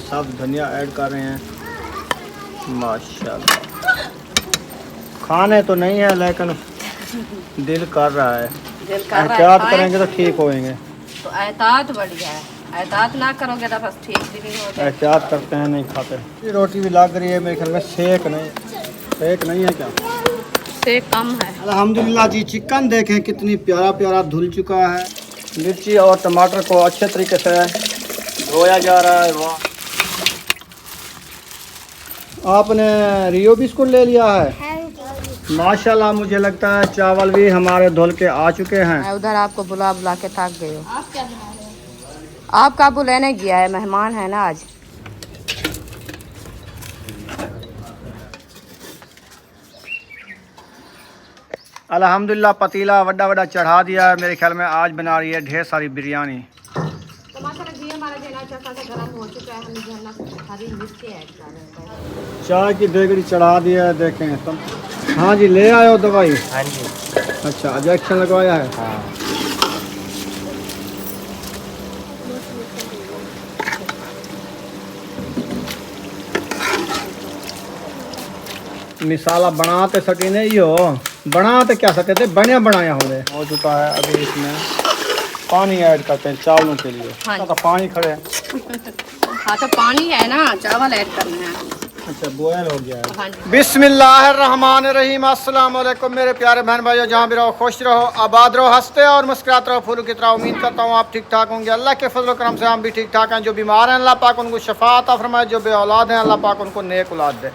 सब धनिया ऐड कर रहे हैं माशाल्लाह। खाने तो नहीं है लेकिन दिल कर रहा है, एहतियात करेंगे तो ठीक होएंगे। तो एहतियात बढ़िया है, एहतियात ना करोगे तो बस ठीक भी नहीं होगा। एहतियात करते हैं नहीं खाते। ये रोटी भी लग रही है मेरे ख्याल में, सेक नहीं है क्या? सेक कम है। अल्हम्दुलिल्लाह जी। चिकन देखें कितनी प्यारा प्यारा धुल चुका है। मिर्ची और टमाटर को अच्छे तरीके से धोया जा रहा है। वाह, आपने रियो बिस्कुट ले लिया है माशाल्लाह। मुझे लगता है चावल भी हमारे धुल के आ चुके हैं। मैं उधर आपको बुला बुला के थक गई हूँ। आप क्या बना रहे हो? आपका बुलाने गया है, मेहमान है ना आज। अल्हम्दुलिल्लाह पतीला वड्डा वड्डा चढ़ा दिया है। मेरे ख्याल में आज बना रही है ढेर सारी बिरयानी। तो माशाल्लाह घी हमारा जो है अच्छा खासा गर्म हो चुका है। हम जो है ना हरी मिर्ची ऐड कर रहे हैं। चाय की देगड़ी चढ़ा दिया है देखें तुम। हाँ जी, ले आए हो दवाई? हाँ जी। अच्छा, इंजेक्शन लगवाया है? हाँ। मिसाला बनाते सके नहीं हो, बनाते क्या सकते थे, बने बनाया हो चुका है। अभी इसमें पानी ऐड करते हैं चावलों के लिए। हाँ तो पानी खड़े। हाँ तो पानी है ना, चावल ऐड करना है। अच्छा, बॉयल हो गया है। हाँ जी। बिस्मिल्लाहिर्रहमानिर्रहीम। अस्सलाम वालेकुम मेरे प्यारे बहन भाइयों, जहाँ भी रहो खुश रहो, आबाद रहो, हंसते और मुस्कुराते रहो फूलों की तरह। उम्मीद करता हूँ आप ठीक ठाक होंगे। अल्लाह के फजल करम से हम भी ठीक ठाक हैं। जो बीमार हैं अल्लाह पाक उनको शफा अता फरमाए, जो बे औलाद हैं अल्लाह पाक उनको नेक औलाद दे।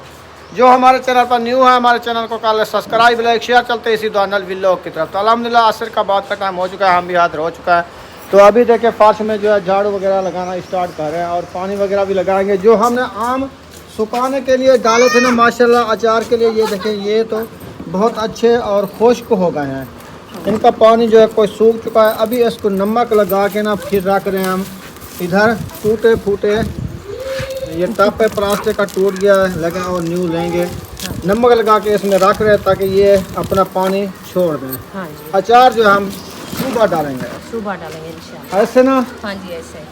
जो हमारे चैनल पर न्यू है, हमारे चैनल को कर ले सब्सक्राइब, लाइक शेयर। चलते इसी दुआनल व्लॉग की तरफ। तो अल्हम्दुलिल्लाह असर का बात का टाइम हो चुका है, हम भी हाथ हो चुका है। तो अभी देखें फर्श में जो है झाड़ू वगैरह लगाना स्टार्ट कर रहे हैं और पानी वगैरह भी लगाएंगे। जो हमने आम सुखाने के लिए डाले थे ना माशाल्लाह अचार के लिए, ये देखें ये तो बहुत अच्छे और खुश्क हो गए हैं। इनका पानी जो है कोई सूख चुका है। अभी इसको नमक लगा के ना फिर रख रहे हैं हम। इधर टूटे फूटे ये टप है प्लास्टिक का, टूट गया है, लगा और न्यू लेंगे। नमक लगा के इसमें रख रहे हैं ताकि ये अपना पानी छोड़ दें। हाँ जी। अचार जो हम सुबह डालेंगे, सुबह डालेंगे इंशाल्लाह। ऐसे ना। हाँ जी ऐसे।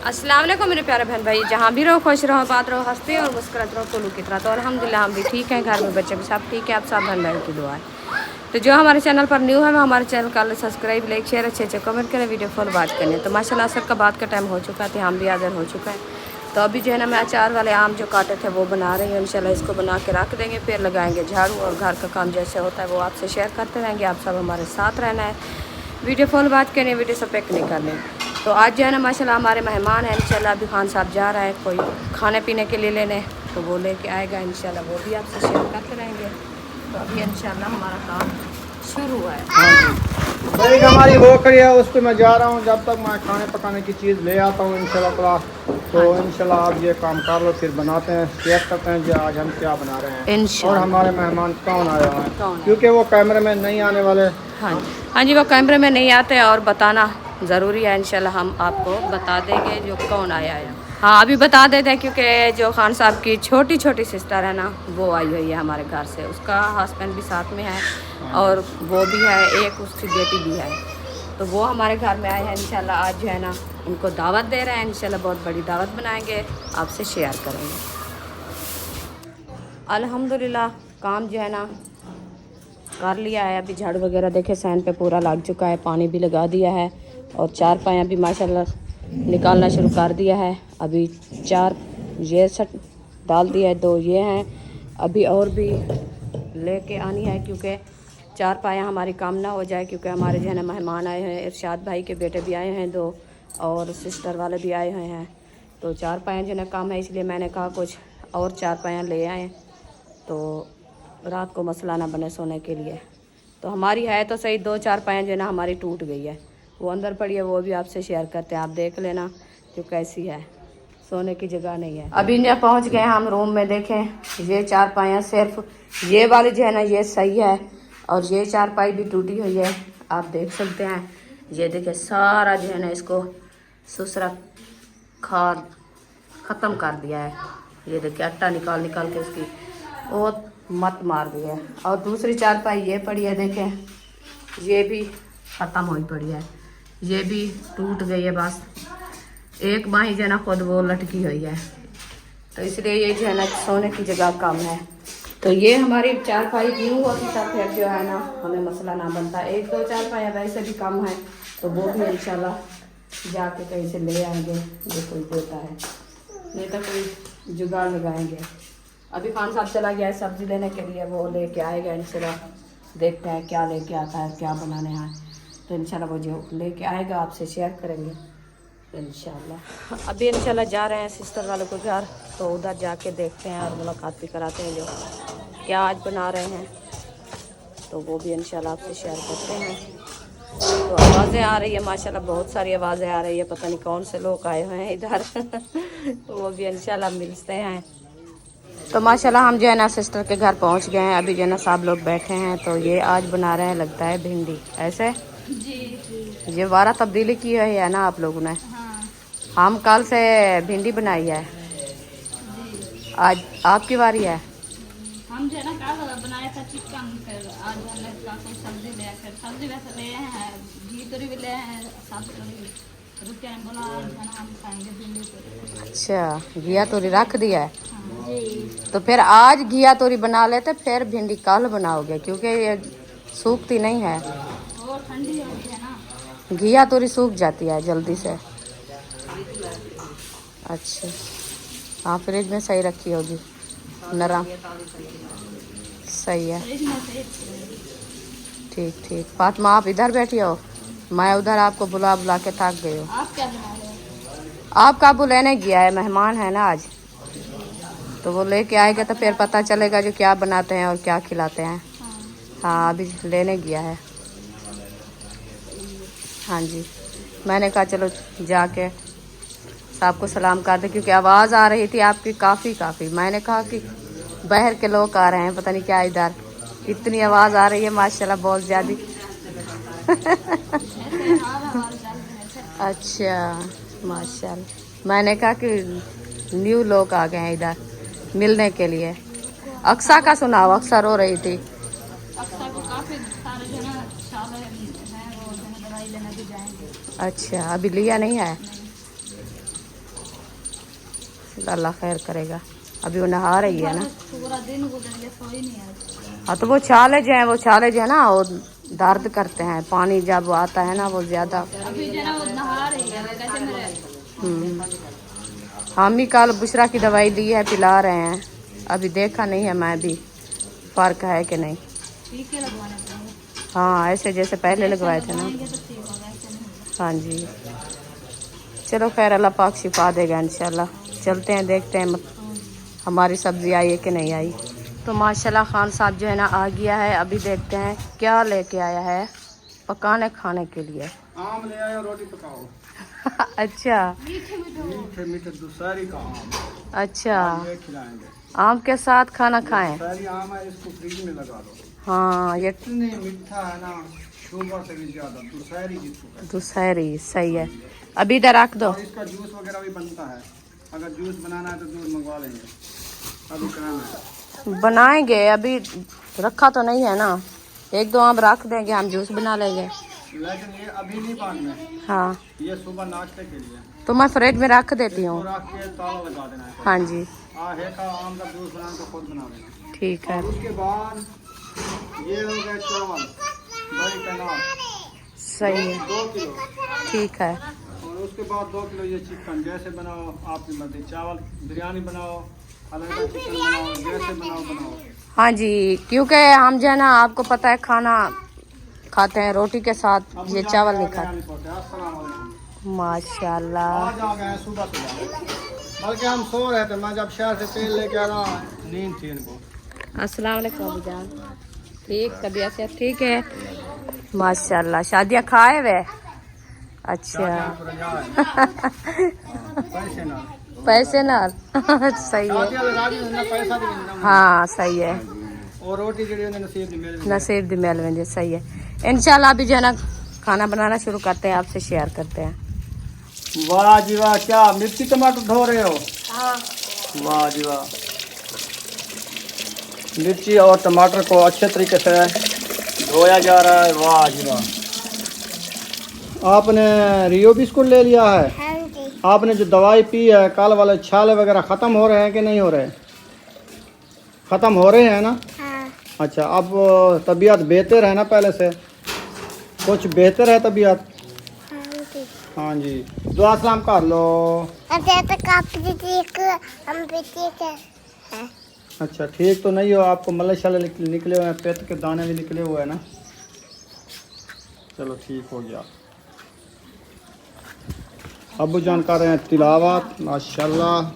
अस्सलाम वालेकुम मेरे प्यारे बहन भाई, जहाँ भी रहो खुश रहो, बात रहो, हंसते और मुस्कुराते रहो फूलों की तरह। तो अल्हम्दुलिल्लाह हम भी ठीक हैं, घर में बच्चे भी सब ठीक है। आप सब बहन भाई की दुआ है। तो जो हमारे चैनल पर न्यू है वो हमारे चैनल का सब्सक्राइब, लाइक शेयर, अच्छे अच्छे कमेंट करें, वीडियो फॉलो बात करें। तो माशाल्लाह असर का बात का टाइम हो चुका है, हम भी हाजिर हो चुका है। तो अभी जो है ना मैं अचार वाले आम जो काटे थे वो बना रही हूँ। इंशाल्लाह इसको बना के रख देंगे, फिर लगाएंगे झाड़ू और घर का काम जैसे होता है वो आपसे शेयर करते रहेंगे। आप सब हमारे साथ रहना है, वीडियो फॉलो बात करनी है, वीडियो सब पैक नहीं करनी। तो आज जो है ना माशाल्लाह हमारे मेहमान हैं। इंशाल्लाह अभी खान साहब जा रहा है कोई खाने पीने के लिए लेने, तो वो लेके आएगा इंशाल्लाह, वो भी आपसे शेयर करते रहेंगे। तो अभी इंशाल्लाह हमारा काम शुरू है। भाई हमारी वो खड़ी है, उस पर मैं जा रहा हूँ। जब तक मैं खाने पकाने की चीज़ ले आता हूँ इंशाल्लाह ताला। तो इंशाल्लाह आप ये काम कर लो, फिर बनाते हैं, शेयर करते हैं जो आज हम क्या बना रहे हैं और हमारे मेहमान कौन आया हुआ है, क्योंकि वो कैमरे में नहीं आने वाले। हाँ जी, वो कैमरे में नहीं आते और बताना ज़रूरी है। इंशाल्लाह हम आपको बता देंगे जो कौन आया है। हाँ अभी बता देते हैं, क्योंकि जो खान साहब की छोटी छोटी सिस्टर है ना वो आई हुई है हमारे घर से। उसका हस्बैंड भी साथ में है और वो भी है, एक उसकी बेटी भी है। तो वो हमारे घर में आए हैं। इंशाल्लाह आज जो है ना उनको दावत दे रहे हैं। इंशाल्लाह बहुत बड़ी दावत बनाएंगे, आपसे शेयर करेंगे। अल्हम्दुलिल्लाह काम जो है ना कर लिया है। अभी झाड़ू वगैरह देखे सैन पे पूरा लग चुका है, पानी भी लगा दिया है और चार पाया भी माशाल्लाह निकालना शुरू कर दिया है। अभी 4 ये सट डाल दिया है, 2 ये हैं, अभी और भी लेके आनी है, क्योंकि 4 पाया हमारी काम ना हो जाए। क्योंकि हमारे जो है ना मेहमान आए हैं, इरशाद भाई के बेटे भी आए हैं 2 और सिस्टर वाले भी आए हुए हैं। तो 4 पाया जो है ना काम है, इसलिए मैंने कहा कुछ और 4 पाया ले आए तो रात को मसला ना बने सोने के लिए। तो हमारी है तो सही, 2-4 पाया जो है ना हमारी टूट गई है, वो अंदर पड़ी है, वो भी आपसे शेयर करते हैं, आप देख लेना जो कैसी है। सोने की जगह नहीं है। अभी ना पहुंच गए हम रूम में। देखें ये 4 पाया, सिर्फ ये वाली जो है ना ये सही है और ये 4 पाई भी टूटी हुई है, आप देख सकते हैं। ये देखें सारा जो है ना इसको सुसरा खाद ख़त्म कर दिया है। ये देखिए आटा निकाल निकाल के इसकी बहुत मत मार दी है। और दूसरी 4 पाई ये पड़ी है, देखें ये भी ख़त्म हुई पड़ी है, ये भी टूट गई है। बस एक बाही जो है ना खुद वो लटकी हुई है, तो इसलिए ये जो है ना सोने की जगह कम है। तो ये हमारी चारपाई यूँ होती तब फिर जो है ना हमें मसला ना बनता। एक दो चारपाई वैसे भी कम है तो वो भी इंशाल्लाह जाके कहीं से ले आएंगे जो कोई देता है, नहीं तो कोई जुगाड़ लगाएंगे। अभी खान साहब चला गया है सब्ज़ी लेने के लिए, वो लेके आएगा इंशाल्लाह। देखते हैं क्या लेके आता है, क्या बनाने हैं। तो इंशाल्लाह वो जो लेके आएगा आपसे शेयर करेंगे इंशाल्लाह। अभी इंशाल्लाह जा रहे हैं सिस्टर वालों के घर, तो उधर जाके देखते हैं और मुलाकात भी कराते हैं जो क्या आज बना रहे हैं, तो वो भी इंशाल्लाह आपसे शेयर करते हैं। तो आवाज़ें आ रही है माशाल्लाह, बहुत सारी आवाज़ें आ रही है, पता नहीं कौन से लोग आए हुए हैं इधर वो भी इंशाल्लाह मिलते हैं। तो माशाल्लाह हम जो है ना सिस्टर के घर पहुंच गए हैं। अभी जो है ना सब लोग बैठे हैं, तो ये आज बना रहे हैं लगता है भिंडी, ऐसे जी। ये 12 तब्दीली की है ना आप लोगों ने। हाँ हम कल से भिंडी बनाई है, जी। आज आपकी बारी है। हम जो है ना कल बनाया था चिकन, फिर आज हमने कल कोई सब्जी ले, फिर सब्जी वैसे ले हैं, घी तोरी भी ले हैं, साथ रुकिया ने बोला आज है ना हम खाएंगे भिंडी तोरी। अच्छा घिया तोरी रख दिया है, हाँ जी। तो फिर आज घिया तोरी बना लेते, फिर भिंडी कल बनाओगे क्योंकि ये सूखती नहीं है। और ठंडी होती है ना। घिया तोरी सूख जाती है जल्दी से। अच्छा हाँ फ्रिज में सही रखी होगी, नरम सही है। फ्रिज में से ठीक ठीक। फातिमा आप इधर बैठी हो, मैं उधर आपको बुला बुला के थक गई हूँ। आप क्या बना रहे हो? आप काबू लेने गया है, मेहमान है ना आज, तो वो लेके आएगा तो फिर पता चलेगा जो क्या बनाते हैं और क्या खिलाते हैं। हाँ हाँ अभी लेने गया है। हाँ जी मैंने कहा चलो जाके सबको सलाम कर दे, क्योंकि आवाज़ आ रही थी आपकी काफ़ी। मैंने कहा कि बाहर के लोग आ रहे हैं, पता नहीं क्या इधर इतनी आवाज़ आ रही है माशाल्लाह बहुत ज़्यादा ऐसे हाल हमारे चल रहे थे। अच्छा माशाल्लाह। मैंने कहा कि न्यू लोग आ गए हैं इधर मिलने के लिए। अक्सा का सुनाओ, अक्सर रो रही थी। अक्सर को काफ़ी सारे जो है ना साल हैं, वो जो है दवाई लेने भी जाएंगे। अच्छा अभी लिया नहीं है, अल्लाह खैर करेगा। अभी वो नहा रही है ना। पूरा दिन गुजर गया, सोई नहीं है। हाँ तो वो छाले जो है ना वो दर्द करते हैं, पानी जब वो आता है ना वो ज़्यादा। अभी जो है ना वो नहा रही है, कैसे मेरे हम भी कल बुशरा की दवाई ली है, पिला रहे हैं। अभी देखा नहीं है मैं भी फ़र्क है कि नहीं। टीके लगवाने पड़ेंगे। हाँ ऐसे जैसे पहले लगवाए थे ना। लगवाएंगे तो ठीक होगा, ऐसे नहीं। हाँ जी चलो खैर अल्लाह पाक शिफा देगा इंशाल्लाह। चलते हैं देखते हैं हमारी सब्ज़ी आई है कि नहीं आई। तो माशाल्लाह खान साहब जो है ना आ गया है, अभी देखते हैं क्या लेके आया है पकाने खाने के लिए। आम ले आयो, रोटी पकाओ। अच्छा मीठे मीठे दूसरी का आम अच्छा, ये खिलाएंगे। आम के साथ खाना खाएं। सारी आम है, इसको फ्रिज में लगा दो। हाँ ये इतनी मीठा है ना, शुगर से भी ज्यादा दूसरी जिसको कहते दूसरी सही है। अभी इधर रख दो। हैं। और इसका जूस वगैरह भी बनता है, अगर जूस बनाना है तो दूध मंगवा लेंगे। अभी कराना है, बनाएंगे, अभी रखा तो नहीं है ना, एक दो आम रख देंगे, हम जूस बना लेंगे। लेकिन ये अभी नहीं बांधना है, हाँ ये सुबह नाश्ते के लिए। तो मैं फ्रिज में रख देती इसको हूँ। रख के ताला लगा देना है। हाँ जी है का आम का जूस बनाना तो खुद बना लेना। ठीक है और उसके बाद ये हो गए चावल, बड़ी कनार सही है 2 किलो, ठीक है। और उसके बाद 2 किलो ये चिकन। जैसे बनाओ आपकी मर्जी, चावल बिरयानी बनाओ, अलग चिकन बनाओ, जैसे बनाओ। हाँ जी क्योंकि हम जो है ना आपको पता है खाना खाते हैं रोटी के साथ, अब ये मुझे चावल आगे नहीं आगे खाते। आने पड़ते हैं। अस्सलाम वालेकुम। माशाल्लाह आज आ गए हैं सुबह, बल्कि हम सो रहे थे। मैं जब शहर से तेल लेके आ रहा, नींद थी इनको। अस्सलाम वालेकुम अबूजान। ठीक तबीयत से ठीक है माशाल्लाह। शादियाँ खाए वे? अच्छा पैसे ना पैसे ना सही है। शादियां लगा दी ना, पैसा भी नहीं। हाँ सही है, और रोटी जड़ी नसीब नहीं मिल। नसीब दी मेल में सही है। इंशाल्लाह अभी जो है ना खाना बनाना शुरू करते हैं, आपसे शेयर करते हैं। वाह जी वाह, क्या मिर्ची टमाटर धो रहे हो? हाँ वाह जी वाह। मिर्ची और टमाटर को अच्छे तरीके से धोया जा रहा है। वाह जी वाह। आपने रियो बिस्कुट ले लिया है? आपने जो दवाई पी है, कल वाले छाले वगैरह ख़त्म हो रहे हैं कि नहीं हो रहे? ख़त्म हो रहे हैं ना? हाँ। अच्छा, अब तबीयत बेहतर है ना पहले से? कुछ बेहतर है तबीयत? हाँ जी, दुआ सलाम कर लो। अच्छा, ठीक तो नहीं हो, आपको मल्ले शाले निकले हुए हैं, पेट के दाने भी निकले हुए हैं ना? चलो ठीक हो गया। अबू जान कर रहे हैं तिलावत माशाल्लाह,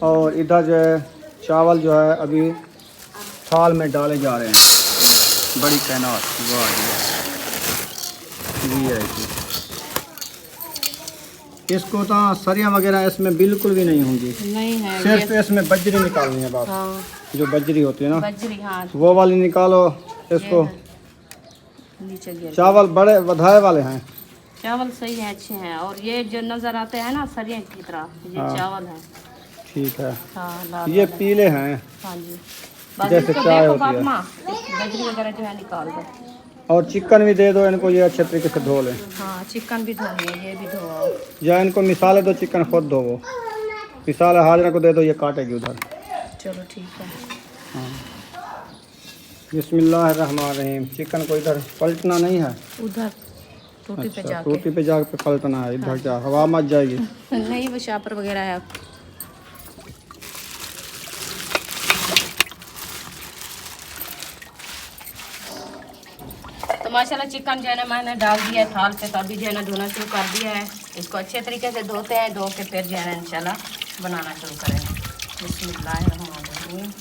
और इधर जो है चावल जो है अभी थाल में डाले जा रहे हैं। बड़ी कैनात वाह जी है जी। इसको तो सरियाँ वगैरह इसमें बिल्कुल भी नहीं होंगी, नहीं है सिर्फ इसमें बजरी निकालनी है बस। हाँ, जो बजरी होती है ना, बजरी, हाँ वो वाली निकालो इसको। नीचे गिर चावल बड़े वधाए वाले हैं। चावल सही है, अच्छे हैं। और ये जो नज़र आते हैं ना सरिया की तरह, ये हाँ। चावल है। ठीक है, हाँ, लाल ये वाले। पीले हैं हाँ जी, बस जैसे इसको चाय देखो होती है। बाप माँ, बजरी वगैरह जो है निकाल दो। और चिकन भी दे दो इनको, ये अच्छे तरीके से धो लें। हाँ, चिकन भी धोनी है, ये भी धो। या इनको मिसाले दो, चिकन खुद दो। वो मिसाल हाजरा को दे दो, ये काटेगी उधर। चलो ठीक है। बिस्मिल्लाहिर्रहमानिर्रहीम। चिकन को इधर पलटना नहीं है? उधर टूटी पे अच्छा, जाके। टूटी पे जाके पलटना है, इधर जा, हवा मत जाएगी। नहीं, वो शापर वगैरह है। तो माशाल्लाह चिकन जो है ना मैंने डाल दिया है थाल पे, तो अभी जो है ना धोना शुरू कर दिया है। इसको अच्छे तरीके से धोते हैं, धो के फिर जो है ना इंशाल्लाह बनाना शुरू करेंगे। बिस्मिल्लाहिर्रहमानिर्रहीम।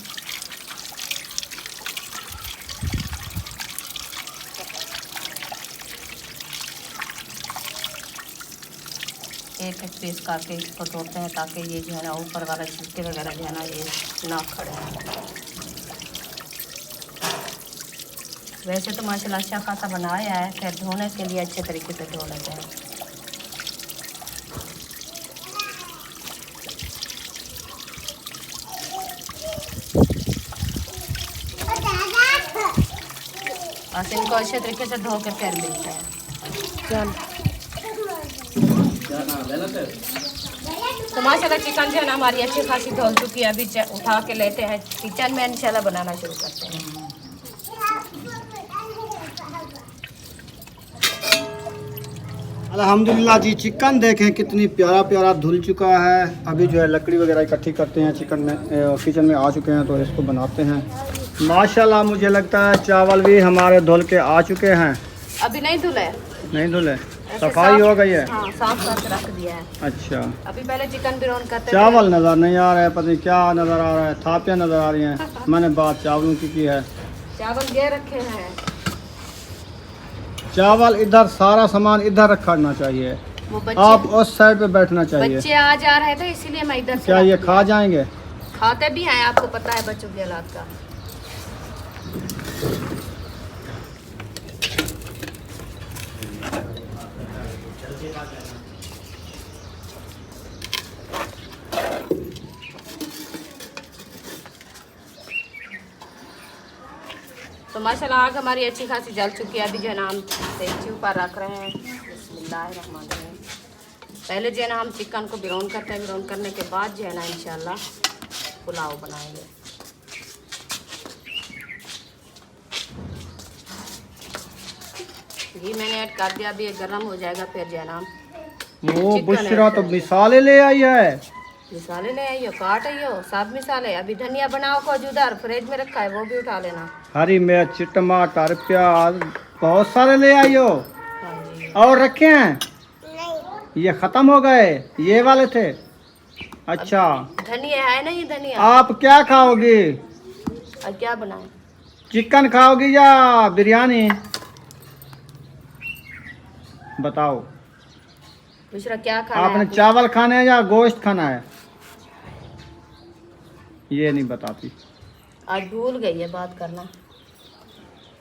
एक एक पीस करके इसको तोड़ते हैं ताकि ये जो है ना ऊपर वाला छिलके वगैरह जो है ना ये ना खड़े। वैसे तो माशाल्लाह अच्छा खासा बनाया है, फिर धोने के लिए अच्छे तरीके से धो लेते हैं। बस इनको अच्छे तरीके से धो के फिर मिलते हैं। चल तो माशाल्लाह चिकन जो है ना हमारी अच्छी खासी धुल चुकी है। अभी उठा के लेते हैं किचन में, इंशाल्लाह बनाना शुरू करते हैं। अल्हम्दुलिल्लाह जी, चिकन देखें कितनी प्यारा प्यारा धुल चुका है। अभी जो है लकड़ी वगैरह इकट्ठी करते हैं, चिकन में किचन में आ चुके हैं तो इसको बनाते हैं। माशाल्लाह मुझे लगता है चावल भी हमारे धुल के आ चुके हैं। अभी नहीं धुले, नहीं धुले, सफाई हो गई है। हाँ, साफ साफ रख दिया है। अच्छा, अभी पहले चिकन बिरौन करते चावल नज़र नहीं आ रहा है, पता नहीं क्या नज़र आ रहा है, थापियाँ नज़र आ रही हैं। मैंने बात चावलों की है। चावल ये रखे हैं, चावल इधर, सारा सामान इधर रखना चाहिए। वो बच्चे आप उस साइड पे बैठना चाहिए। बच्चे आ जा रहे थे इसीलिए मैं इधर से क्या रख ये दिया। खा जाएंगे? खाते भी हैं, आपको पता है बच्चों के हालात का। तो माशाल्लाह आग हमारी अच्छी खासी जल चुकी है। अभी जो है ना हम देगची ऊपर रख रहे हैं। बिस्मिल्लाहिर्रहमानिर्रहीम। पहले जो है ना हम चिकन को बिरौन करते हैं, बिरौन करने के बाद जो है ना इंशाल्लाह पुलाव बनाएंगे। घी मैंने ऐड कर दिया, अभी ये गर्म हो जाएगा फिर जो है ना वो चिकन बुशरा ऐड तो करेंगे। मिसाले ले आई है। मिसाले ले आइयो, काट आइयो, सब मिसाले। अभी धनिया बनाओ को उधर फ्रिज में रखा है, वो भी उठा लेना। हरी मिर्च, टमाटर, प्याज बहुत सारे ले आई हो। हाँ जी। और रखे हैं? ये खत्म हो गए, ये वाले थे। अच्छा, धनिया है ना, ये धनिया। आप क्या खाओगी? और क्या बनाए? चिकन खाओगी या बिरयानी? बताओ। दूसरा क्या खाना है आपने आपने? चावल खाने हैं या गोश्त खाना है? ये नहीं बताती। आज भूल गई है बात करना,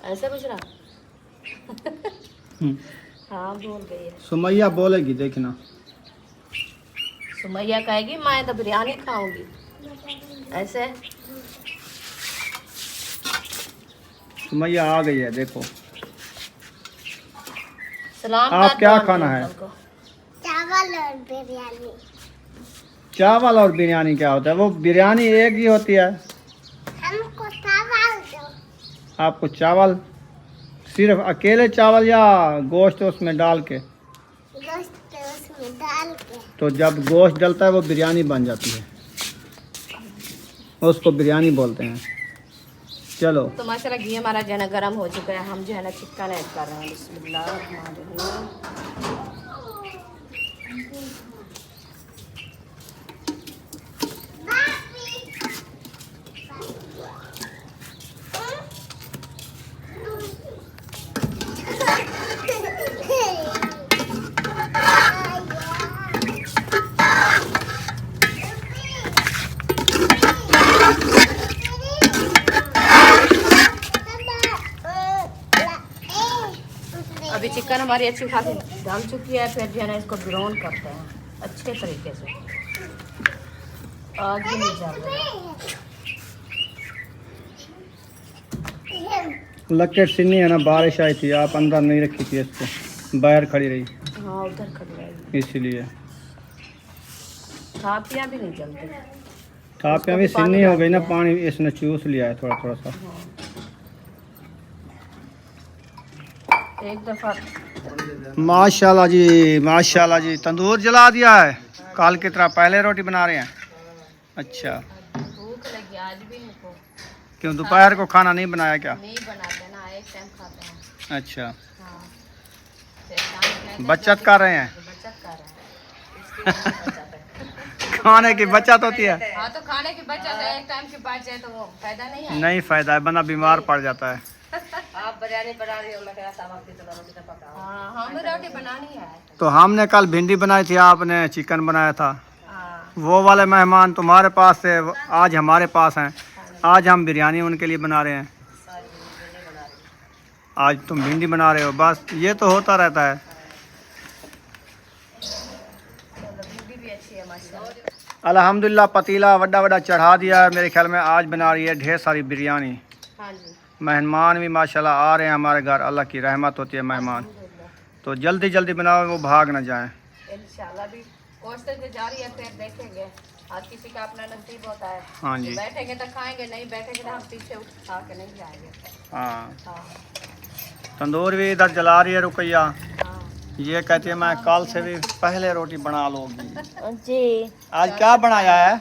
ऐसे कुछ रहा। हाँ, भूल गई है। सुमैया बोलेगी देखना। सुमैया कहेगी मैं तो बिरयानी खाऊंगी, ऐसे। सुमैया आ गई है, देखो। सलाम आप कर क्या दो खाना अंकल है? को। चावल और बिरयानी। चावल और बिरयानी क्या होता है? वो बिरयानी एक ही होती है। हमको चावल दो। आपको चावल सिर्फ अकेले चावल या गोश्त उसमें डाल के? गोश्त उसमें डाल के। तो जब गोश्त डलता है वो बिरयानी बन जाती है, उसको बिरयानी बोलते हैं। चलो तो माशाल्लाह घी हमारा जो है ना गर्म हो चुका है। हम जो है ना चिकन ऐड कर रहे हैं। बिस्मिल्लाह। अभी चिकन हमारी अच्छी खासी डल चुकी है। फिर जो है ना इसको ब्राउन करते हैं अच्छे तरीके से। आग भी नहीं जल रही। लकेट सिन्नी है ना, बारिश आई थी, आप अंदर नहीं रखी थी, इसको बाहर खड़ी रही हाँ उधर खड़ी रहेगी इसीलिए। थापियाँ भी नहीं जलती। थापियाँ भी सिन्नी हो गई ना, पानी इसने चूस लिया है थोड़ा थोड़ा सा। एक दफ़ा माशाल्लाह जी, माशाल्लाह जी, तंदूर जला दिया है। कल की तरह पहले रोटी बना रहे हैं। अच्छा, भूख लगी आज भी इनको। क्यों दोपहर को खाना नहीं बनाया क्या? नहीं बनाते ना, एक टाइम खाते हैं। अच्छा, हाँ फिर शाम में बचत कर रहे हैं। बचत कर रहे हैं। इसकी बचत है। खाने की बचत होती है। हाँ तो खाने की बचत है। एक टाइम की बच जाए तो वो फायदा नहीं है। नहीं फायदा है, बंदा बीमार पड़ जाता है। आप बिरयानी बना रही हो, मैं कह रहा रोटी पकाओ। हाँ हमें रोटी बनानी है। तो हमने कल भिंडी बनाई थी, आपने चिकन बनाया था। हाँ वो वाले मेहमान तुम्हारे पास थे, आज हमारे पास हैं। आज हम बिरयानी उनके लिए बना रहे हैं। आज तुम भिंडी बना रहे हो, बस ये तो होता रहता है। भिंडी भी अच्छी है माशाल्लाह। अल्हम्दुलिल्लाह पतीला वड्डा वड्डा चढ़ा दिया है। मेरे ख्याल में आज बना रही है ढेर सारी बिरयानी। हाँ जी मेहमान भी माशाल्लाह आ रहे हैं हमारे घर, अल्लाह की रहमत होती है मेहमान। तो जल्दी जल्दी बनाओ, वो भाग ना जाएं। इंशाल्लाह भी कोशिश तो जारी है। फिर देखेंगे, आज किसी का अपना नसीब होता है। हाँ जी, बैठेंगे तो खाएंगे, नहीं बैठेंगे तो हम पीछे उठा के नहीं जाएंगे। हाँ। हाँ तंदूर भी इधर जला रही है रुकैया। हाँ ये कहती है मैं कल से भी पहले रोटी बना लूँगी। जी आज क्या बनाया है?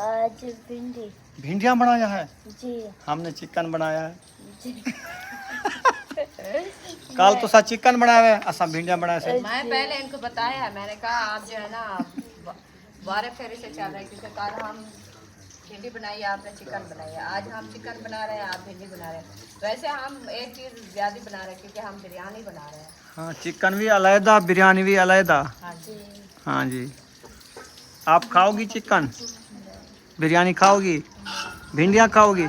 आज भिंडी। भिंडियाँ बनाया है। जी हमने चिकन बनाया है। जी। कल तो सा चिकन बनाया है, असा भिंडियाँ बनाया से। मैं पहले इनको बताया है। मैंने कहा आप जो है ना 12 फेरे से चल रहे हैं, क्योंकि कल हम भिंडी बनाई, आपने चिकन बनाई है। आज हम चिकन बना रहे हैं, आप भिंडी बना रहे हैं। वैसे हम एक चीज़ ज़्यादा बना रहे हैं क्योंकि हम बिरयानी बना रहे हैं। हाँ, चिकन भी अलहदा, बिरयानी भी अलहदा। हाँ जी हाँ जी। आप खाओगी चिकन, बिरयानी खाओगी, भिंडियाँ खाओगी?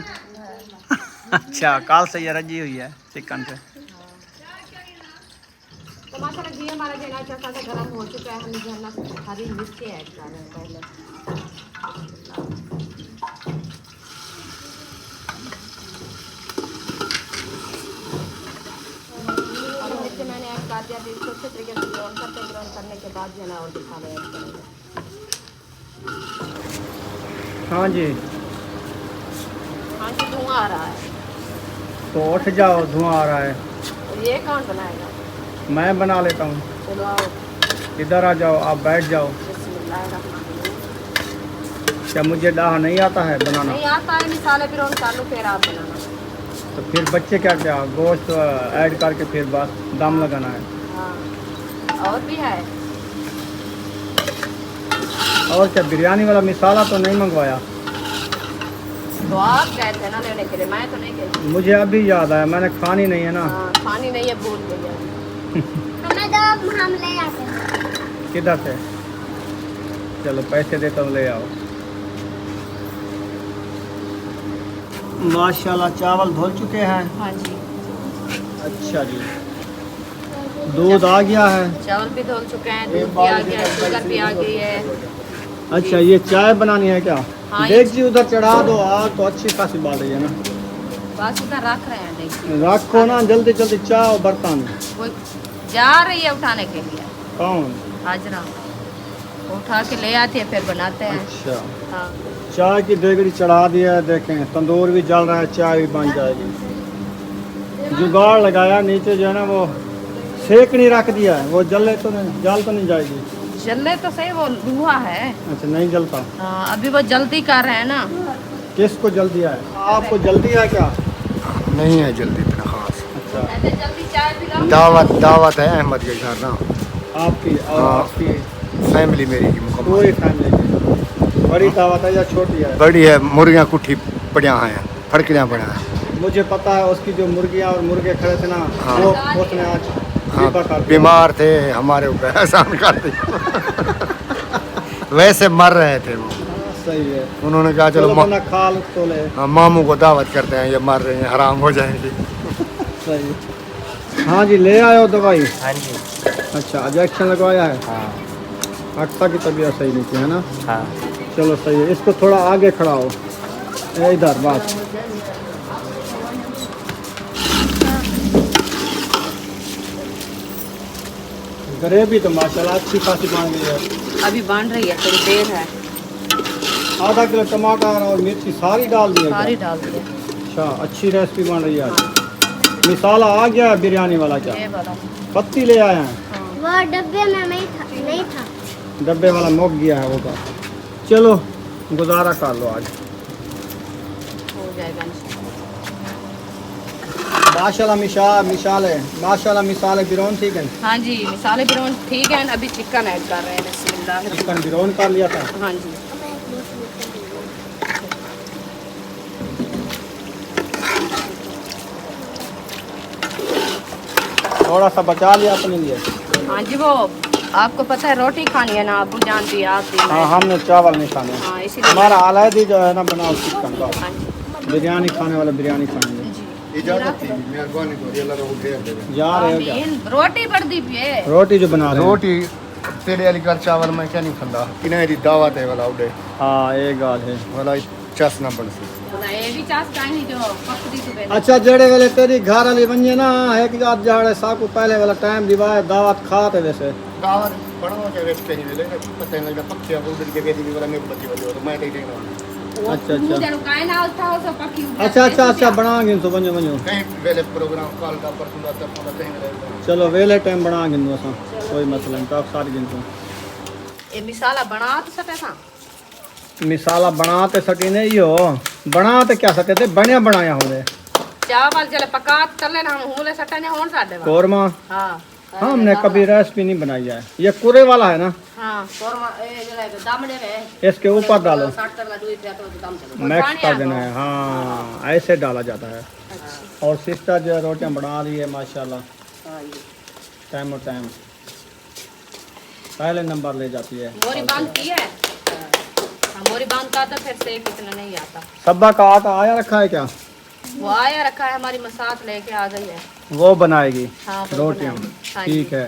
अच्छा, कल से ये रजी हुई है चिकन से। तो माशाल्लाह घी हमारा जो है ना अच्छा खासा गर्म हो चुका है। हम जो है ना हरी मिर्ची ऐड कर रहे हैं पहले। हरी मिर्ची मैंने ऐड कर दिया। तो इसको अच्छे तरीके से ब्राउन करने के बाद जो है ना और मसाले ऐड करेंगे। हाँ जी, हाँ जी धुआं आ रहा है। तो उठ जाओ, धुआं आ रहा है। और ये कौन बनाएगा? मैं बना लेता हूँ। चलो आओ। इधर आ जाओ, आप बैठ जाओ। बिस्मिल्लाहिर्रहमानिर्रहीम। क्या मुझे डाह नहीं आता है बनाना? नहीं आता है, मिसाले फिर उन चालू फिर आप बनाना। तो फिर बच्चे क्या क्या गोश्त ऐड करके फिर बस दम लगाना है। हाँ और भी है। और क्या, बिरयानी वाला मिसाला तो नहीं मंगवाया? तो आप गए थे ना लेने के लिए, मैं तो नहीं गई। मुझे अभी याद आया, मैंने खानी नहीं है ना। हाँ खानी नहीं है, भूल गई है। हमें दो, हम ले आते हैं। किधर से? चलो पैसे देता हूँ, ले आओ। माशाल्लाह चावल धुल चुके हैं। हाँ जी अच्छा जी, दूध आ गया है। चावल भी धुल चुके हैं, दूध भी आ गया है, शुगर भी आ गई है। अच्छा, ये चाय बनानी है क्या? हाँ, देख जी उधर चढ़ा दो, आग तो अच्छी खासी बाल रही है ना। बस उधर रख रहे हैं, देखिए रखो ना, जल्दी जल्दी चाय और बर्तन। वो जा रही है उठाने के लिए। कौन? हाजरा उठा के ले आते हैं फिर बनाते हैं। अच्छा, हाँ चाय की देगड़ी चढ़ा दिया है, देखें तंदूर भी जल रहा है, चाय भी बन जाएगी। जुगाड़ लगाया नीचे जो है ना वो सेकनी रख दिया है, वो जल तो नहीं जाएगी। जले तो सही, वो धुआं है। अच्छा, नहीं जलता। हाँ अभी वो जल्दी कर रहे हैं ना। किसको जल्दी है? आपको जल्दी है क्या? नहीं है जल्दी इतना खास। अच्छा, जल्दी चाय पिलाओ। दावत है अहमद के घर ना, आपकी और हाँ। आपकी फैमिली मेरी की मुकम्मल। पूरी फैमिली की बड़ी दावत है या छोटी है? बड़ी है, मुर्गियाँ कुट्ठी पड़िया हैं, फड़कियाँ पड़ा है। मुझे पता है उसकी जो मुर्गियाँ और मुर्गे खड़े थे ना, हाँ। वो उसने आज हाँ, दीपा कर दिया। बीमार थे, हमारे ऊपर एहसान कर दिया। वैसे मर रहे थे वो, सही है। उन्होंने कहा चलो बना खाल तो ले। हाँ, मामू को दावत करते हैं, ये मर रहे हैं, हराम हो जाएंगे। सही। हाँ जी, ले आए हो दवाई? हाँ जी। अच्छा, इंजेक्शन लगवाया है? हाँ अक्सा की तबीयत सही नहीं थी है ना? हाँ। चलो सही है, इसको थोड़ा आगे खड़ा हो, इधर बस। ग्रेवी तो माशाल्लाह अच्छी खासी बन गई है। अभी बन रही है, थोड़ी देर है। आधा किलो टमाटर और मिर्ची सारी डाल दी है सारी क्या? डाल दिया। अच्छा, अच्छी रेसिपी बन रही है आज। मिसाला आ गया है बिरयानी वाला क्या? ये वाला। पत्ती ले आए हैं? वो डब्बे में नहीं था। डब्बे वाला मुक गया है वो का। चलो गुजारा कर लो आज। हो जाएगा इंशाल्लाह। माशाल्लाह मिसाले बिरौन ठीक है। हाँ जी, मिसाले बिरौन ठीक है। अभी चिकन ऐड कर रहे हैं। बिस्मिल्लाह। चिकन बिरौन कर लिया था। हाँ जी। थोड़ा सा बचा लिया अपने लिए। हाँ जी, वो आपको पता है रोटी खानी है ना, अबू जान भी आप भी। हाँ, हमने चावल नहीं खाने। हाँ इसीलिए। हमारा आलादी जो है ना बनाओ चिकन का। हाँ जी। बिरयानी खाने वाला बिरयानी खाएंगे। इजाजत थी, मेहरबानी करो, ये लगा उठे दे। जा रहे हो क्या? आमीन। रोटी पर दी पिए। रोटी जो बना रहे हो? रोटी तेरे वाली कर चावल मैं क्या नहीं खंदा, किन्हें दी दावत है वाला उड़े हाँ, एक गाल है। वाला चस ना बन सी। ये भी चास काहे जो पकड़ी तो पहले। अच्छा, जड़े वाले तेरी घर वाली बनिए ना है कि आज जाड़े साकू पहले वाला टाइम दिवाए दावत खाते वैसे। दावत बड़ा के वेस्ट कहीं मिले ना, पता नहीं लगता पक्के अब उधर के बेटी वाला मेरे बच्ची वाली हो तो मैं नहीं देना। अच्छा अच्छा मुझे काहे ना उठा हो सब पकी। अच्छा बनाएंगे तो बनो कहीं वेले प्रोग्राम कॉल का परसों का तब पता कहीं रहेगा। चलो वेले टाइम बनाएंगे असां, कोई मसला नहीं। तो आप सारी दिन को ये मिसाला बना तो सके सा। मिसाला बनाते सके नहीं हो, बनाते क्या सके थे, बढ़िया बनाया होने। चावल जले पका तले ना हम हुले सटने होन साडे। कोरमा हां हमने कभी रेसिपी नहीं बनाई है। ये कुरे वाला है ना? हां कोरमा ए जले दामड़े में इसके ऊपर डालो, साट कर दूई पे तो दम चलो मिक्स कर देना है। हाँ, ऐसे डाला जाता है। और सिस्टर जो है रोटियां बना रही है माशाल्लाह, टाइम और टाइम पहले नंबर ले जाती है। मोरी बांध की है। हां मोरी बांध का तो फिर से कितना नहीं आता। सब्बा का आटा आया रखा है क्या? वो आया रखा है, हमारी मसात लेके आ गई है। वो बनाएगी हाँ वो रोटियां। बनाएगी। हाँ जी। ठीक है,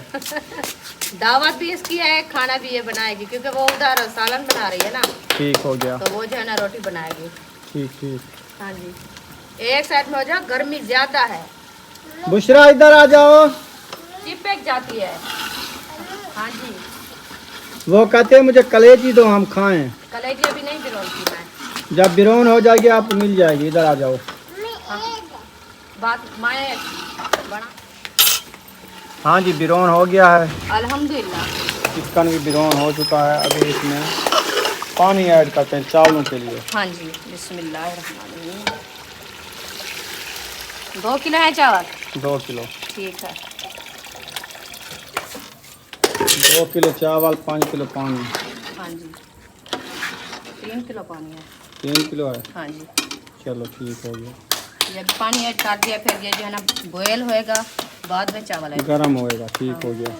दावत भी इसकी है, खाना भी ये बनाएगी क्योंकि वो उधर सालन बना रही है ना, ठीक हो गया। तो वो जो है ना रोटी बनाएगी। ठीक ठीक। हाँ जी, एक साइड में हो जाओ, गर्मी ज्यादा है, बुशरा इधर आ जाओ। चिपक जाती है। हाँ जी, वो कहते हैं मुझे कलेजी दो, हम खाएं। कलेजी अभी नहीं बिरोलती मैं। जब बिरौन हो जाएगी आपको मिल जाएगी, इधर आ जाओ। बात मैं बना। हाँ जी, बिरौन हो गया है। अल्हम्दुलिल्लाह। चिकन भी बिरौन हो चुका है। अभी इसमें पानी ऐड करते हैं चावलों के लिए। हाँ जी, बिस्मिल्लाहिर्रहमानिर्रहीम। 2 किलो है चावल? 2 किलो। ठीक है। 2 किलो चावल, 5 किलो पानी। हाँ जी, 3 किलो पानी है। 3 किलो है। हाँ जी, चलो ठीक हो गया। ये भी पानी ऐड कर दिया, फिर ये जो है ना बॉयल होएगा, बाद में चावल ऐड। गरम होएगा। ठीक हो गया।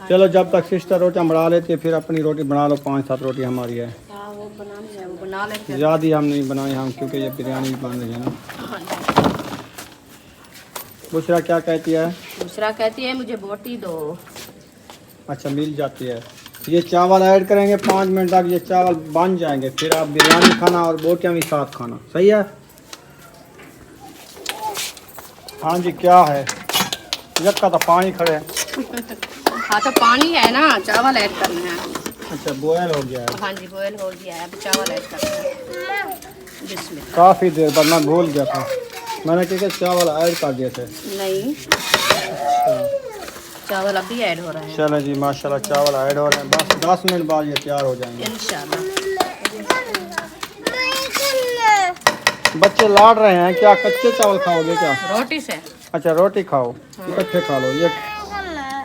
चलो जब तक सिस्टर रोटियां बना लेती है फिर अपनी रोटी बना लो। 5-7 रोटी हमारी है। हाँ वो बनानी है, वो बना लेते हैं। ज़्यादा हम नहीं बनाए हम, क्योंकि ये बिरयानी भी बन रही है ना। हाँ जी। बुशरा क्या कहती है? दूसरा कहती है मुझे बोटी दो। अच्छा, मिल जाती है। ये चावल ऐड करेंगे 5 मिनट तक, ये चावल बन जाएंगे, फिर आप बिरयानी खाना और बोटियां भी साथ खाना। सही है? हाँ जी, क्या है यक्का तो पानी खड़े हैं। हाँ तो पानी है ना, चावल ऐड करना है। अच्छा बॉयल हो गया है। हाँ जी बॉयल हो गया है, अब चावल ऐड करना है। बिस्मिल्लाह। काफ़ी देर बाद मैं भूल गया था, मैंने क्या चावल ऐड कर दिए थे। नहीं, चावल अभी ऐड हो रहा है। चलो जी माशाल्लाह चावल ऐड हो रहे हैं, बस 10 मिनट बाद ये तैयार हो जाएंगे इंशाल्लाह। बच्चे लाड रहे हैं, क्या कच्चे चावल खाओगे क्या? रोटी से। अच्छा रोटी खाओ, इकट्ठे खा लो। ये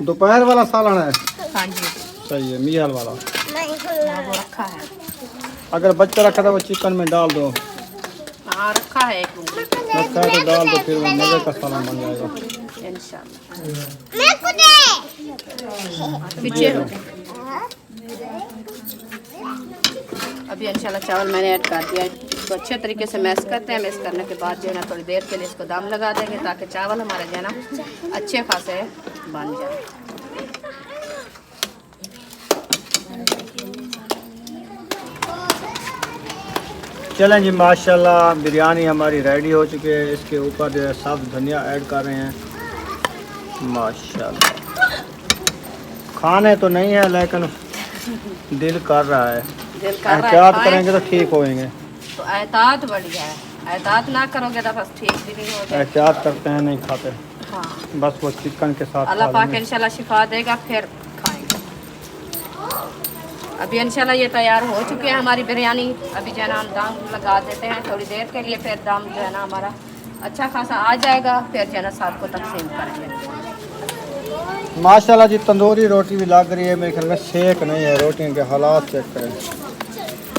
दोपहर वाला सालन है। हाँ जी सही है, मियाल वाला। वो रखा है। अगर बच्चा रखा था वो चिकन में डाल दो। हाँ रखा है एक उंगली। रखा है तो डाल दो, फिर वो मज़े का सालन बन जाएगा इंशाल्लाह। पीछे हो। अभी इंशाल्लाह चावल मैंने ऐड कर दिया है। इसको अच्छे तरीके से मैश करते हैं। मैश करने के बाद जो है ना थोड़ी देर के लिए इसको दम लगा देंगे ताकि चावल हमारे जो है ना अच्छे खासे बन जाए। चलें जी माशाल्लाह बिरयानी हमारी रेडी हो चुकी है। इसके ऊपर जो है सब धनिया ऐड कर रहे हैं माशाल्लाह। खाने तो नहीं है लेकिन दिल कर रहा है, दिल कर रहा है एहतियात खाएं। करेंगे तो ठीक होएंगे। तो एहतियात बढ़िया है, एहतियात ना करोगे तो बस ठीक भी नहीं होगा। एहतियात करते हैं नहीं खाते, हाँ बस वो चिकन के साथ अल्लाह खा पाक लेंगे। इंशाल्लाह शिफा देगा फिर खाएंगे। अभी इंशाल्लाह ये तैयार हो चुकी है हमारी बिरयानी। अभी जो है ना हम दम लगा देते हैं थोड़ी देर के लिए, फिर दम जो है ना हमारा अच्छा खासा आ जाएगा, फिर जो है ना सबको तकसीम करेंगे। माशाल्लाह जी तंदूरी रोटी भी लग रही है, मेरे ख्याल में सेक नहीं है। रोटियों के हालात चेक करें,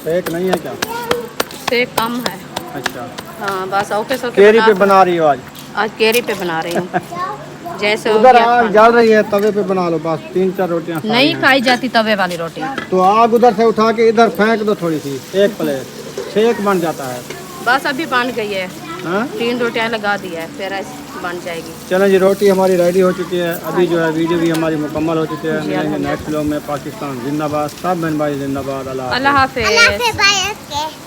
सेक नहीं है क्या? सेक कम है। अच्छा हाँ बस ओके सो केरी पे बना रही हो आज? आज केरी पे बना रही हूँ। जैसे हो उधर गया आग खाना। जल रही है, तवे पे बना लो बस। 3-4 रोटियां नहीं खाई जाती तवे वाली रोटी। तो आग उधर से उठा के इधर फेंक दो थोड़ी सी, एक प्लेट सेक बन जाता है। बस अभी बन गई है, हाँ 3 रोटियां लगा दी है, फिर ऐसे बन जाएगी। चलें जी रोटी हमारी रेडी हो चुकी है। अभी जो है वीडियो भी हमारी मुकम्मल हो चुकी है। मिलेंगे नेक्स्ट व्लॉग में। पाकिस्तान जिंदाबाद, सब बहन भाई जिंदाबाद। अल्लाह हाफिज़। Bye.